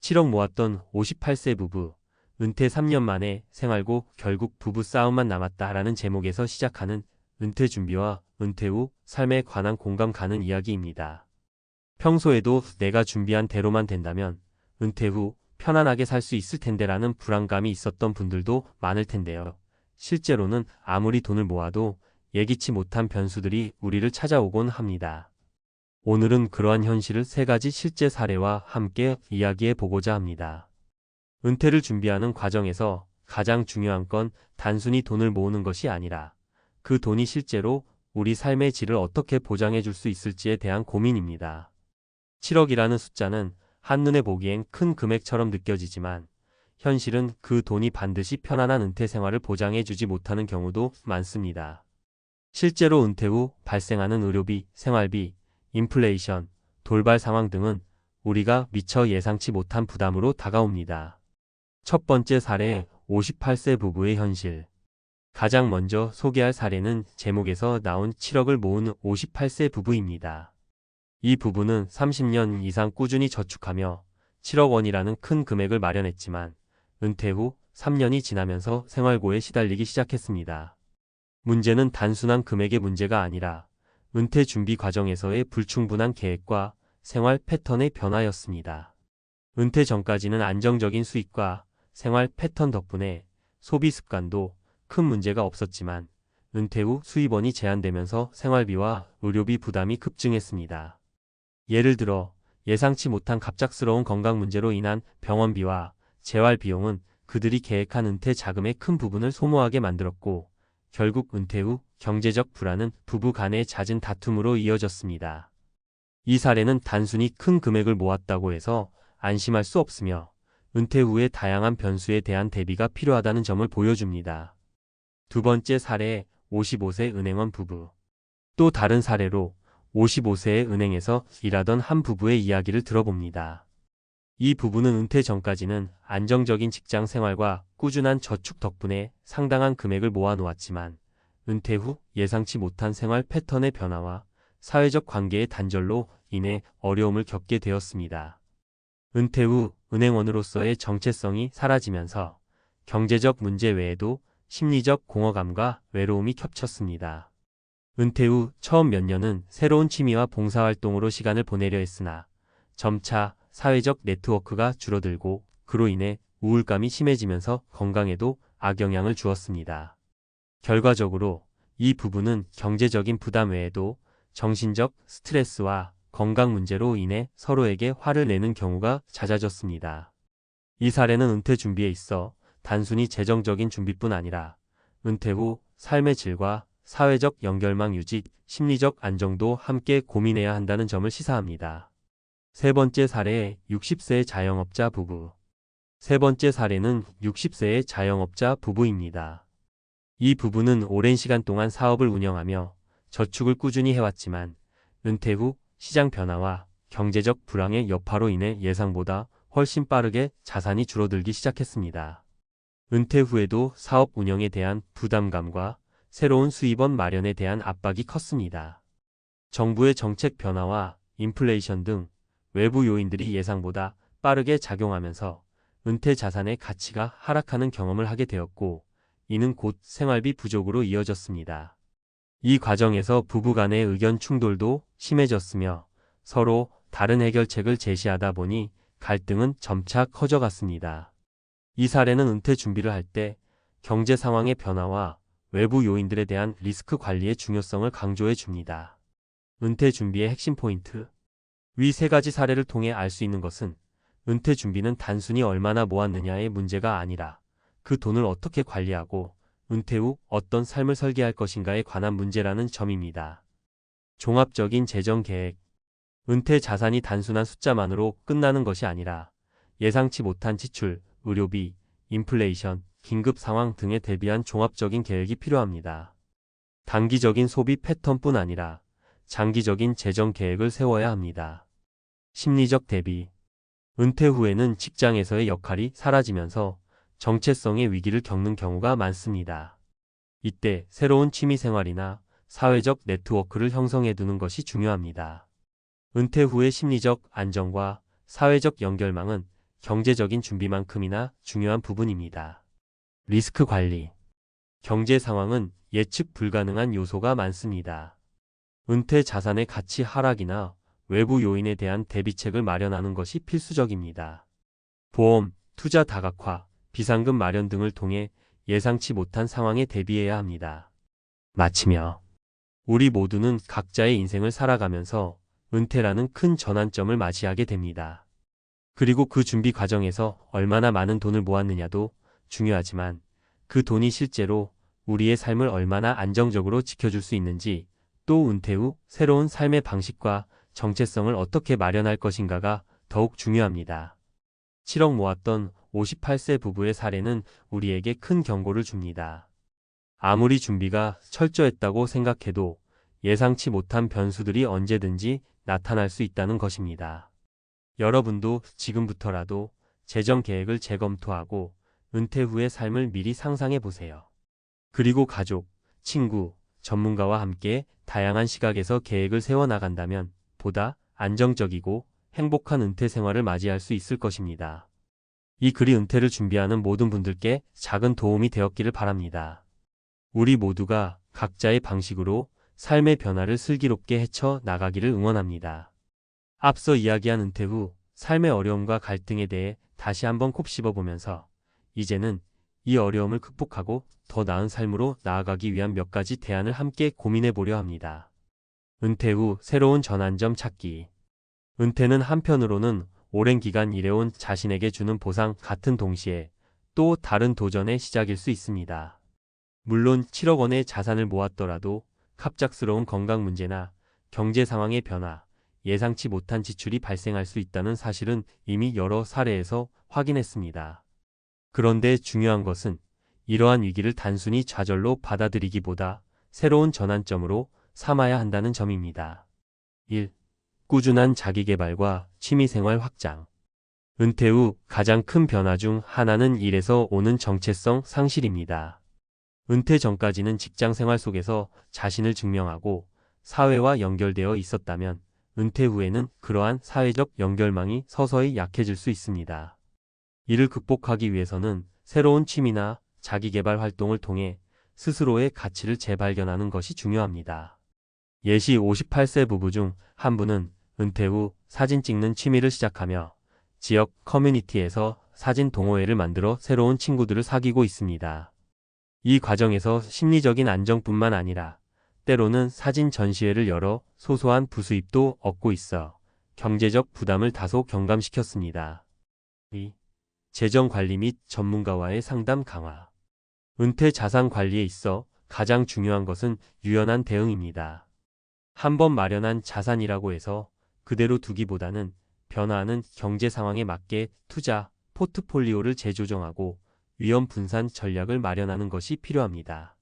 7억 모았던 58세 부부, 은퇴 3년 만에 생활고 결국 부부 싸움만 남았다라는 제목에서 시작하는 은퇴 준비와 은퇴 후 삶에 관한 공감 가는 이야기입니다. 평소에도 내가 준비한 대로만 된다면 은퇴 후 편안하게 살 수 있을 텐데라는 불안감이 있었던 분들도 많을 텐데요. 실제로는 아무리 돈을 모아도 예기치 못한 변수들이 우리를 찾아오곤 합니다. 오늘은 그러한 현실을 3가지 실제 사례와 함께 이야기해 보고자 합니다. 은퇴를 준비하는 과정에서 가장 중요한 건 단순히 돈을 모으는 것이 아니라 그 돈이 실제로 우리 삶의 질을 어떻게 보장해 줄 수 있을지에 대한 고민입니다. 7억이라는 숫자는 한눈에 보기엔 큰 금액처럼 느껴지지만 현실은 그 돈이 반드시 편안한 은퇴 생활을 보장해 주지 못하는 경우도 많습니다. 실제로 은퇴 후 발생하는 의료비, 생활비, 인플레이션, 돌발 상황 등은 우리가 미처 예상치 못한 부담으로 다가옵니다. 첫 번째 사례, 58세 부부의 현실. 가장 먼저 소개할 사례는 제목에서 나온 7억을 모은 58세 부부입니다. 이 부부는 30년 이상 꾸준히 저축하며 7억 원이라는 큰 금액을 마련했지만 은퇴 후 3년이 지나면서 생활고에 시달리기 시작했습니다. 문제는 단순한 금액의 문제가 아니라 은퇴 준비 과정에서의 불충분한 계획과 생활 패턴의 변화였습니다. 은퇴 전까지는 안정적인 수익과 생활 패턴 덕분에 소비 습관도 큰 문제가 없었지만 은퇴 후 수입원이 제한되면서 생활비와 의료비 부담이 급증했습니다. 예를 들어 예상치 못한 갑작스러운 건강 문제로 인한 병원비와 재활 비용은 그들이 계획한 은퇴 자금의 큰 부분을 소모하게 만들었고 결국 은퇴 후 경제적 불안은 부부 간의 잦은 다툼으로 이어졌습니다. 이 사례는 단순히 큰 금액을 모았다고 해서 안심할 수 없으며 은퇴 후의 다양한 변수에 대한 대비가 필요하다는 점을 보여줍니다. 두 번째 사례, 55세 은행원 부부. 또 다른 사례로 55세의 은행에서 일하던 한 부부의 이야기를 들어봅니다. 이 부부는 은퇴 전까지는 안정적인 직장 생활과 꾸준한 저축 덕분에 상당한 금액을 모아놓았지만 은퇴 후 예상치 못한 생활 패턴의 변화와 사회적 관계의 단절로 인해 어려움을 겪게 되었습니다. 은퇴 후 은행원으로서의 정체성이 사라지면서 경제적 문제 외에도 심리적 공허감과 외로움이 겹쳤습니다. 은퇴 후 처음 몇 년은 새로운 취미와 봉사활동으로 시간을 보내려 했으나 점차 사회적 네트워크가 줄어들고 그로 인해 우울감이 심해지면서 건강에도 악영향을 주었습니다. 결과적으로 이 부부는 경제적인 부담 외에도 정신적 스트레스와 건강 문제로 인해 서로에게 화를 내는 경우가 잦아졌습니다. 이 사례는 은퇴 준비에 있어 단순히 재정적인 준비뿐 아니라 은퇴 후 삶의 질과 사회적 연결망 유지, 심리적 안정도 함께 고민해야 한다는 점을 시사합니다. 세 번째 사례, 60세의 자영업자 부부. 세 번째 사례는 60세의 자영업자 부부입니다. 이 부부는 오랜 시간 동안 사업을 운영하며 저축을 꾸준히 해왔지만 은퇴 후 시장 변화와 경제적 불황의 여파로 인해 예상보다 훨씬 빠르게 자산이 줄어들기 시작했습니다. 은퇴 후에도 사업 운영에 대한 부담감과 새로운 수입원 마련에 대한 압박이 컸습니다. 정부의 정책 변화와 인플레이션 등 외부 요인들이 예상보다 빠르게 작용하면서 은퇴 자산의 가치가 하락하는 경험을 하게 되었고 이는 곧 생활비 부족으로 이어졌습니다. 이 과정에서 부부 간의 의견 충돌도 심해졌으며 서로 다른 해결책을 제시하다 보니 갈등은 점차 커져갔습니다. 이 사례는 은퇴 준비를 할 때 경제 상황의 변화와 외부 요인들에 대한 리스크 관리의 중요성을 강조해 줍니다. 은퇴 준비의 핵심 포인트. 위 3가지 사례를 통해 알 수 있는 것은 은퇴 준비는 단순히 얼마나 모았느냐의 문제가 아니라 그 돈을 어떻게 관리하고 은퇴 후 어떤 삶을 설계할 것인가에 관한 문제라는 점입니다. 종합적인 재정 계획. 은퇴 자산이 단순한 숫자만으로 끝나는 것이 아니라 예상치 못한 지출, 의료비, 인플레이션, 긴급 상황 등에 대비한 종합적인 계획이 필요합니다. 단기적인 소비 패턴뿐 아니라 장기적인 재정 계획을 세워야 합니다. 심리적 대비. 은퇴 후에는 직장에서의 역할이 사라지면서 정체성의 위기를 겪는 경우가 많습니다. 이때 새로운 취미 생활이나 사회적 네트워크를 형성해 두는 것이 중요합니다. 은퇴 후의 심리적 안정과 사회적 연결망은 경제적인 준비만큼이나 중요한 부분입니다. 리스크 관리. 경제 상황은 예측 불가능한 요소가 많습니다. 은퇴 자산의 가치 하락이나 외부 요인에 대한 대비책을 마련하는 것이 필수적입니다. 보험, 투자 다각화, 비상금 마련 등을 통해 예상치 못한 상황에 대비해야 합니다. 마치며 우리 모두는 각자의 인생을 살아가면서 은퇴라는 큰 전환점을 맞이하게 됩니다. 그리고 그 준비 과정에서 얼마나 많은 돈을 모았느냐도 중요하지만 그 돈이 실제로 우리의 삶을 얼마나 안정적으로 지켜줄 수 있는지, 또 은퇴 후 새로운 삶의 방식과 정체성을 어떻게 마련할 것인가가 더욱 중요합니다. 7억 모았던 58세 부부의 사례는 우리에게 큰 경고를 줍니다. 아무리 준비가 철저했다고 생각해도 예상치 못한 변수들이 언제든지 나타날 수 있다는 것입니다. 여러분도 지금부터라도 재정 계획을 재검토하고 은퇴 후의 삶을 미리 상상해 보세요. 그리고 가족, 친구, 전문가와 함께 다양한 시각에서 계획을 세워나간다면 보다 안정적이고 행복한 은퇴 생활을 맞이할 수 있을 것입니다. 이 글이 은퇴를 준비하는 모든 분들께 작은 도움이 되었기를 바랍니다. 우리 모두가 각자의 방식으로 삶의 변화를 슬기롭게 헤쳐 나가기를 응원합니다. 앞서 이야기한 은퇴 후 삶의 어려움과 갈등에 대해 다시 한번 곱씹어 보면서 이제는 이 어려움을 극복하고 더 나은 삶으로 나아가기 위한 몇 가지 대안을 함께 고민해 보려 합니다. 은퇴 후 새로운 전환점 찾기. 은퇴는 한편으로는 오랜 기간 일해온 자신에게 주는 보상 같은 동시에 또 다른 도전의 시작일 수 있습니다. 물론 7억 원의 자산을 모았더라도 갑작스러운 건강 문제나 경제 상황의 변화, 예상치 못한 지출이 발생할 수 있다는 사실은 이미 여러 사례에서 확인했습니다. 그런데 중요한 것은 이러한 위기를 단순히 좌절로 받아들이기보다 새로운 전환점으로 삼아야 한다는 점입니다. 1. 꾸준한 자기계발과 취미생활 확장. 은퇴 후 가장 큰 변화 중 하나는 일에서 오는 정체성 상실입니다. 은퇴 전까지는 직장 생활 속에서 자신을 증명하고 사회와 연결되어 있었다면 은퇴 후에는 그러한 사회적 연결망이 서서히 약해질 수 있습니다. 이를 극복하기 위해서는 새로운 취미나 자기계발 활동을 통해 스스로의 가치를 재발견하는 것이 중요합니다. 예시 58세 부부 중 한 분은 은퇴 후 사진 찍는 취미를 시작하며 지역 커뮤니티에서 사진 동호회를 만들어 새로운 친구들을 사귀고 있습니다. 이 과정에서 심리적인 안정뿐만 아니라 때로는 사진 전시회를 열어 소소한 부수입도 얻고 있어 경제적 부담을 다소 경감시켰습니다. 2. 재정 관리 및 전문가와의 상담 강화. 은퇴 자산 관리에 있어 가장 중요한 것은 유연한 대응입니다. 한번 마련한 자산이라고 해서 그대로 두기보다는 변화하는 경제 상황에 맞게 투자, 포트폴리오를 재조정하고 위험 분산 전략을 마련하는 것이 필요합니다.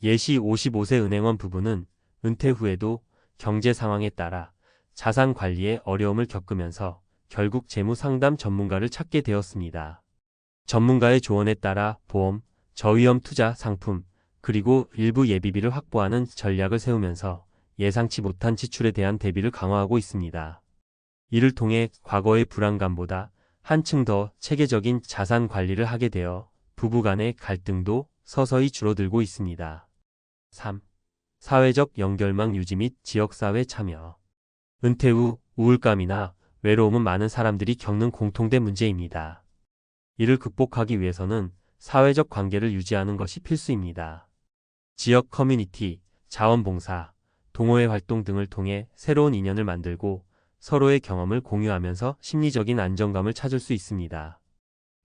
예시 55세 은행원 부부는 은퇴 후에도 경제 상황에 따라 자산 관리에 어려움을 겪으면서 결국 재무 상담 전문가를 찾게 되었습니다. 전문가의 조언에 따라 보험, 저위험 투자 상품, 그리고 일부 예비비를 확보하는 전략을 세우면서 예상치 못한 지출에 대한 대비를 강화하고 있습니다. 이를 통해 과거의 불안감보다 한층 더 체계적인 자산 관리를 하게 되어 부부 간의 갈등도 서서히 줄어들고 있습니다. 3. 사회적 연결망 유지 및 지역사회 참여. 은퇴 후 우울감이나 외로움은 많은 사람들이 겪는 공통된 문제입니다. 이를 극복하기 위해서는 사회적 관계를 유지하는 것이 필수입니다. 지역 커뮤니티, 자원봉사, 동호회 활동 등을 통해 새로운 인연을 만들고 서로의 경험을 공유하면서 심리적인 안정감을 찾을 수 있습니다.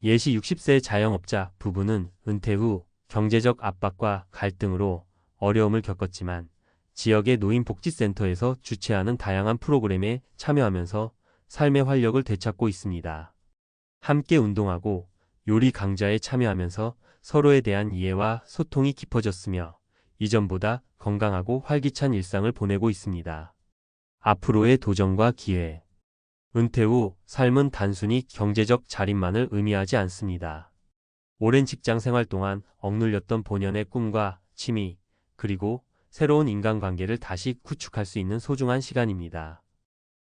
예시 60세 자영업자 부부는 은퇴 후 경제적 압박과 갈등으로 어려움을 겪었지만 지역의 노인복지센터에서 주최하는 다양한 프로그램에 참여하면서 삶의 활력을 되찾고 있습니다. 함께 운동하고 요리 강좌에 참여하면서 서로에 대한 이해와 소통이 깊어졌으며 이전보다 건강하고 활기찬 일상을 보내고 있습니다. 앞으로의 도전과 기회. 은퇴 후 삶은 단순히 경제적 자립만을 의미하지 않습니다. 오랜 직장 생활 동안 억눌렸던 본연의 꿈과 취미, 그리고 새로운 인간관계를 다시 구축할 수 있는 소중한 시간입니다.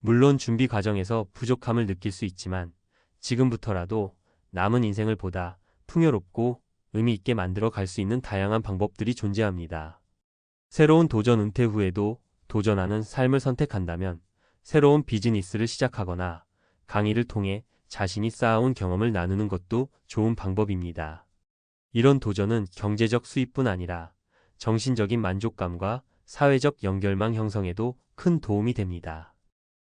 물론 준비 과정에서 부족함을 느낄 수 있지만 지금부터라도 남은 인생을 보다 풍요롭고 의미 있게 만들어 갈 수 있는 다양한 방법들이 존재합니다. 새로운 도전 은퇴 후에도 도전하는 삶을 선택한다면 새로운 비즈니스를 시작하거나 강의를 통해 자신이 쌓아온 경험을 나누는 것도 좋은 방법입니다. 이런 도전은 경제적 수입뿐 아니라 정신적인 만족감과 사회적 연결망 형성에도 큰 도움이 됩니다.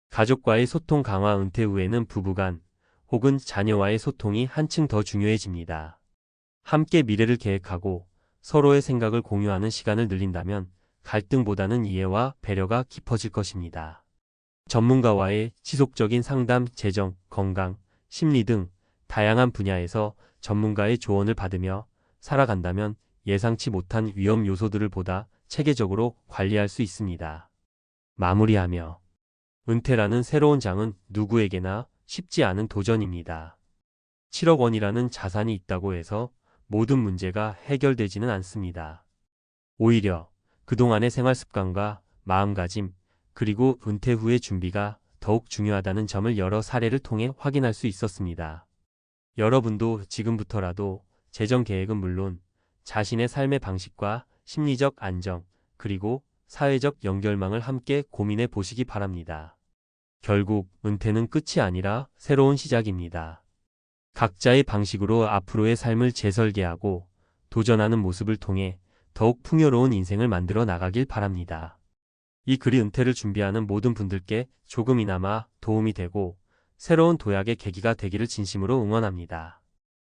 가족과의 소통 강화 은퇴 후에는 부부간 혹은 자녀와의 소통이 한층 더 중요해집니다. 함께 미래를 계획하고 서로의 생각을 공유하는 시간을 늘린다면 갈등보다는 이해와 배려가 깊어질 것입니다. 전문가와의 지속적인 상담, 재정, 건강, 심리 등 다양한 분야에서 전문가의 조언을 받으며 살아간다면 예상치 못한 위험 요소들을 보다 체계적으로 관리할 수 있습니다. 마무리하며 은퇴라는 새로운 장은 누구에게나 쉽지 않은 도전입니다. 7억 원이라는 자산이 있다고 해서 모든 문제가 해결되지는 않습니다. 오히려 그동안의 생활 습관과 마음가짐, 그리고 은퇴 후의 준비가 더욱 중요하다는 점을 여러 사례를 통해 확인할 수 있었습니다. 여러분도 지금부터라도 재정 계획은 물론 자신의 삶의 방식과 심리적 안정, 그리고 사회적 연결망을 함께 고민해 보시기 바랍니다. 결국 은퇴는 끝이 아니라 새로운 시작입니다. 각자의 방식으로 앞으로의 삶을 재설계하고 도전하는 모습을 통해 더욱 풍요로운 인생을 만들어 나가길 바랍니다. 이 글이 은퇴를 준비하는 모든 분들께 조금이나마 도움이 되고 새로운 도약의 계기가 되기를 진심으로 응원합니다.